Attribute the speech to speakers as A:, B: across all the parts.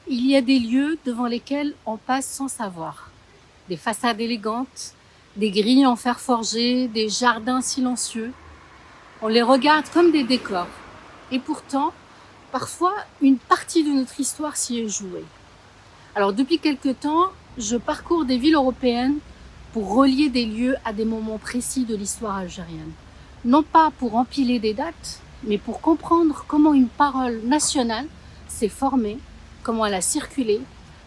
A: Il y a des lieux devant lesquels on passe sans savoir. Des façades élégantes, des grilles en fer forgé, des jardins silencieux. On les regarde comme des décors. Et pourtant, parfois, une partie de notre histoire s'y est jouée. Alors depuis quelque temps, je parcours des villes européennes pour relier des lieux à des moments précis de l'histoire algérienne. Non pas pour empiler des dates, mais pour comprendre comment une parole nationale s'est formée, comment elle a circulé,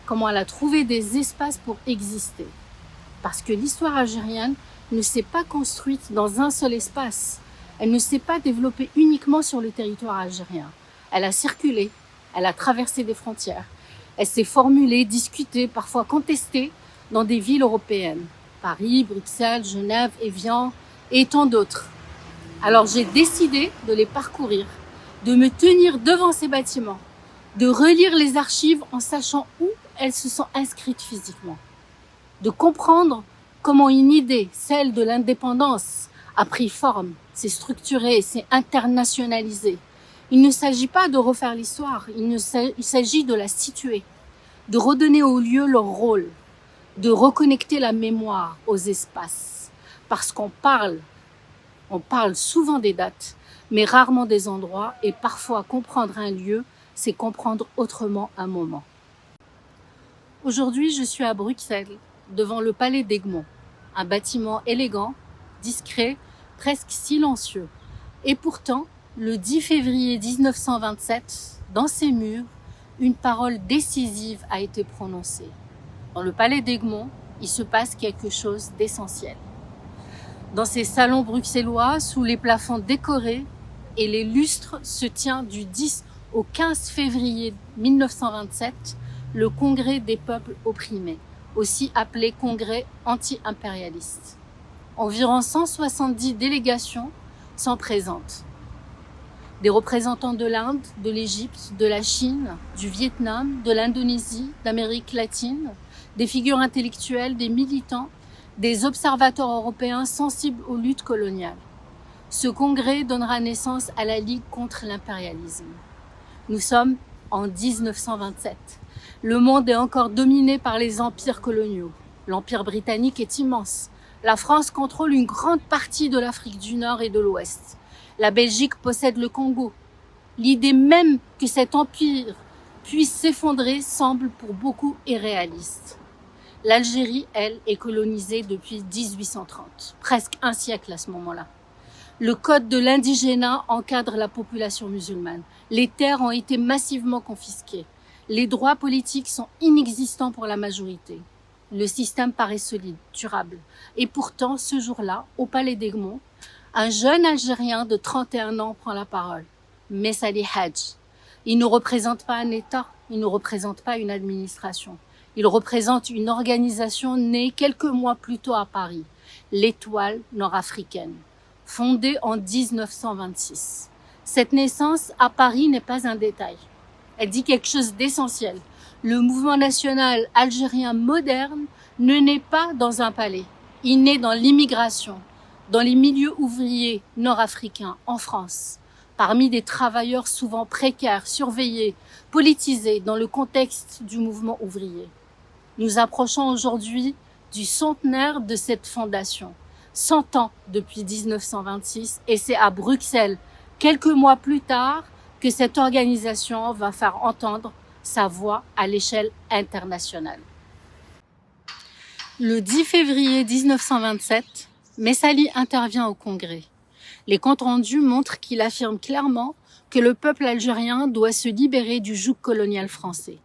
A: comment elle a trouvé des espaces pour exister. Parce que l'histoire algérienne ne s'est pas construite dans un seul espace. Elle ne s'est pas développée uniquement sur le territoire algérien. Elle a circulé, elle a traversé des frontières. Elle s'est formulée, discutée, parfois contestée dans des villes européennes. Paris, Bruxelles, Genève, Évian et tant d'autres. Alors j'ai décidé de les parcourir, de me tenir devant ces bâtiments, de relire les archives en sachant où elles se sont inscrites physiquement, de comprendre comment une idée, celle de l'indépendance, a pris forme, s'est structurée, s'est internationalisée. Il ne s'agit pas de refaire l'histoire, il s'agit de la situer, de redonner aux lieux leur rôle, de reconnecter la mémoire aux espaces. Parce qu'on parle souvent des dates, mais rarement des endroits, et parfois comprendre un lieu, c'est comprendre autrement un moment. Aujourd'hui, je suis à Bruxelles, devant le Palais d'Egmont, un bâtiment élégant, discret, presque silencieux. Et pourtant, le 10 février 1927, dans ses murs, une parole décisive a été prononcée. Dans le Palais d'Egmont, il se passe quelque chose d'essentiel. Dans ces salons bruxellois, sous les plafonds décorés et les lustres, se tient du 10 au 15 février 1927 le Congrès des peuples opprimés, aussi appelé Congrès anti-impérialiste. Environ 170 délégations sont présentes. Des représentants de l'Inde, de l'Égypte, de la Chine, du Vietnam, de l'Indonésie, d'Amérique latine, des figures intellectuelles, des militants, des observateurs européens sensibles aux luttes coloniales. Ce congrès donnera naissance à la Ligue contre l'impérialisme. Nous sommes en 1927. Le monde est encore dominé par les empires coloniaux. L'Empire britannique est immense. La France contrôle une grande partie de l'Afrique du Nord et de l'Ouest. La Belgique possède le Congo. L'idée même que cet empire puisse s'effondrer semble pour beaucoup irréaliste. L'Algérie, elle, est colonisée depuis 1830, presque un siècle à ce moment-là. Le code de l'indigénat encadre la population musulmane. Les terres ont été massivement confisquées. Les droits politiques sont inexistants pour la majorité. Le système paraît solide, durable. Et pourtant, ce jour-là, au Palais d'Egmont, un jeune Algérien de 31 ans prend la parole. Messali Hadj. Il ne représente pas un État, il ne représente pas une administration. Il représente une organisation née quelques mois plus tôt à Paris, l'Étoile nord-africaine, fondée en 1926. Cette naissance à Paris n'est pas un détail. Elle dit quelque chose d'essentiel. Le mouvement national algérien moderne ne naît pas dans un palais. Il naît dans l'immigration, dans les milieux ouvriers nord-africains, en France, parmi des travailleurs souvent précaires, surveillés, politisés dans le contexte du mouvement ouvrier. Nous approchons aujourd'hui du centenaire de cette fondation, 100 ans depuis 1926, et c'est à Bruxelles, quelques mois plus tard, que cette organisation va faire entendre sa voix à l'échelle internationale. Le 10 février 1927, Messali intervient au Congrès. Les comptes rendus montrent qu'il affirme clairement que le peuple algérien doit se libérer du joug colonial français,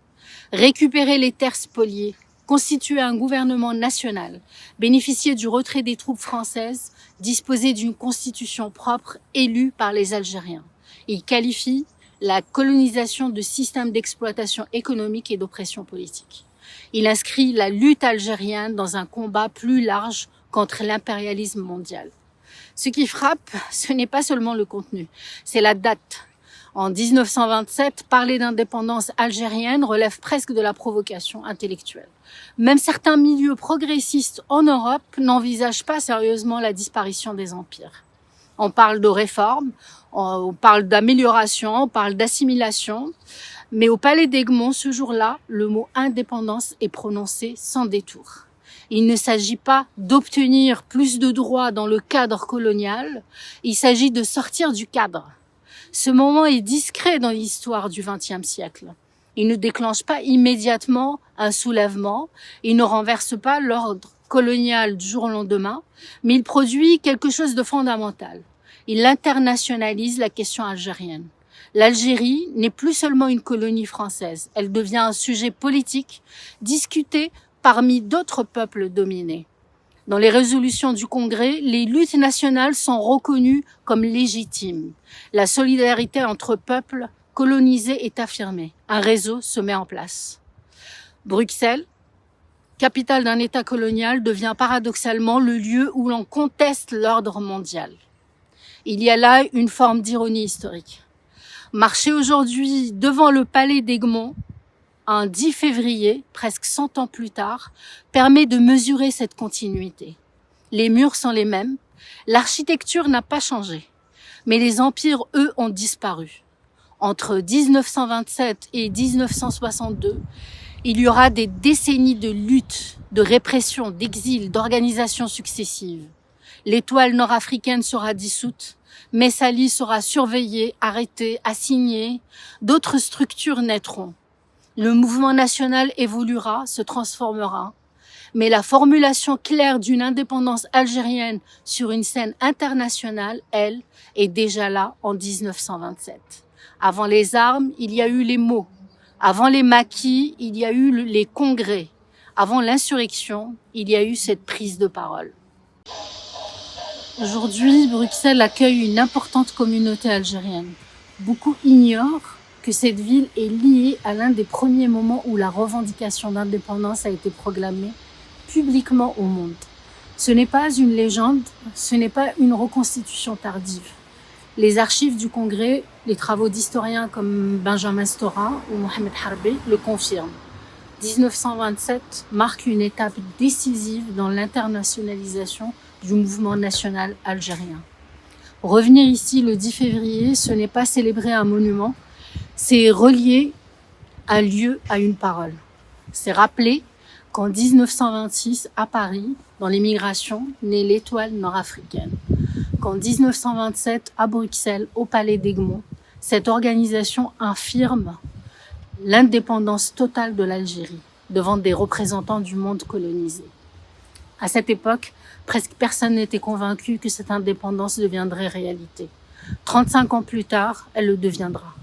A: récupérer les terres spoliées, constituer un gouvernement national, bénéficier du retrait des troupes françaises, disposer d'une constitution propre élue par les Algériens. Il qualifie la colonisation de système d'exploitation économique et d'oppression politique. Il inscrit la lutte algérienne dans un combat plus large contre l'impérialisme mondial. Ce qui frappe, ce n'est pas seulement le contenu, c'est la date. En 1927, parler d'indépendance algérienne relève presque de la provocation intellectuelle. Même certains milieux progressistes en Europe n'envisagent pas sérieusement la disparition des empires. On parle de réforme, on parle d'amélioration, on parle d'assimilation, Mais au palais d'Egmont, ce jour-là, le mot indépendance est prononcé sans détour. Il ne s'agit pas d'obtenir plus de droits dans le cadre colonial, il s'agit de sortir du cadre. Ce moment est discret dans l'histoire du XXe siècle. Il ne déclenche pas immédiatement un soulèvement, il ne renverse pas l'ordre colonial du jour au lendemain, mais il produit quelque chose de fondamental. Il internationalise la question algérienne. L'Algérie n'est plus seulement une colonie française, elle devient un sujet politique discuté parmi d'autres peuples dominés. Dans les résolutions du Congrès, les luttes nationales sont reconnues comme légitimes. La solidarité entre peuples colonisés est affirmée. Un réseau se met en place. Bruxelles, capitale d'un État colonial, devient paradoxalement le lieu où l'on conteste l'ordre mondial. Il y a là une forme d'ironie historique. Marcher aujourd'hui devant le palais d'Egmont, un 10 février, presque 100 ans plus tard, permet de mesurer cette continuité. Les murs sont les mêmes, l'architecture n'a pas changé, mais les empires, eux, ont disparu. Entre 1927 et 1962, il y aura des décennies de lutte, de répression, d'exil, d'organisations successives. L'étoile nord-africaine sera dissoute, Messali sera surveillé, arrêté, assigné, d'autres structures naîtront. Le mouvement national évoluera, se transformera, mais la formulation claire d'une indépendance algérienne sur une scène internationale, elle, est déjà là en 1927. Avant les armes, il y a eu les mots. Avant les maquis, il y a eu les congrès. Avant l'insurrection, il y a eu cette prise de parole. Aujourd'hui, Bruxelles accueille une importante communauté algérienne. Beaucoup ignorent que cette ville est liée à l'un des premiers moments où la revendication d'indépendance a été proclamée publiquement au monde. Ce n'est pas une légende, ce n'est pas une reconstitution tardive. Les archives du Congrès, les travaux d'historiens comme Benjamin Stora ou Mohamed Harbi le confirment. 1927 marque une étape décisive dans l'internationalisation du mouvement national algérien. Revenir ici le 10 février, ce n'est pas célébrer un monument, c'est relier un lieu à une parole. C'est rappeler qu'en 1926, à Paris, dans l'émigration, naît l'étoile nord-africaine. Qu'en 1927, à Bruxelles, au palais d'Egmont, cette organisation infirme l'indépendance totale de l'Algérie devant des représentants du monde colonisé. À cette époque, presque personne n'était convaincu que cette indépendance deviendrait réalité. 35 ans plus tard, elle le deviendra.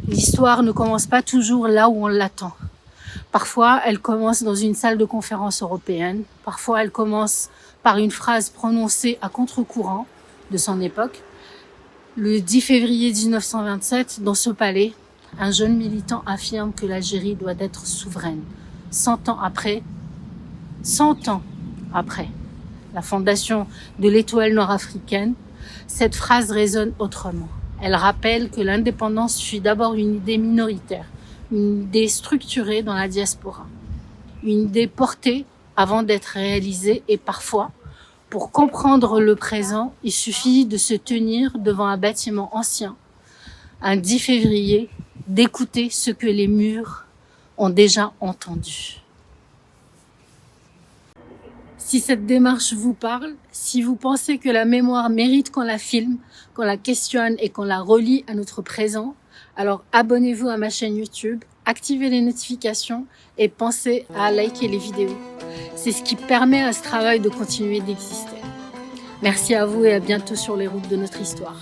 A: L'histoire ne commence pas toujours là où on l'attend. Parfois, elle commence dans une salle de conférence européenne. Parfois, elle commence par une phrase prononcée à contre-courant de son époque. Le 10 février 1927, dans ce palais, un jeune militant affirme que l'Algérie doit être souveraine. 100 ans après la fondation de l'étoile nord-africaine, cette phrase résonne autrement. Elle rappelle que l'indépendance fut d'abord une idée minoritaire, une idée structurée dans la diaspora, une idée portée avant d'être réalisée et parfois, pour comprendre le présent, il suffit de se tenir devant un bâtiment ancien, un 10 février, d'écouter ce que les murs ont déjà entendu. Si cette démarche vous parle, si vous pensez que la mémoire mérite qu'on la filme, qu'on la questionne et qu'on la relie à notre présent, alors abonnez-vous à ma chaîne YouTube, activez les notifications et pensez à liker les vidéos. C'est ce qui permet à ce travail de continuer d'exister. Merci à vous et à bientôt sur les routes de notre histoire.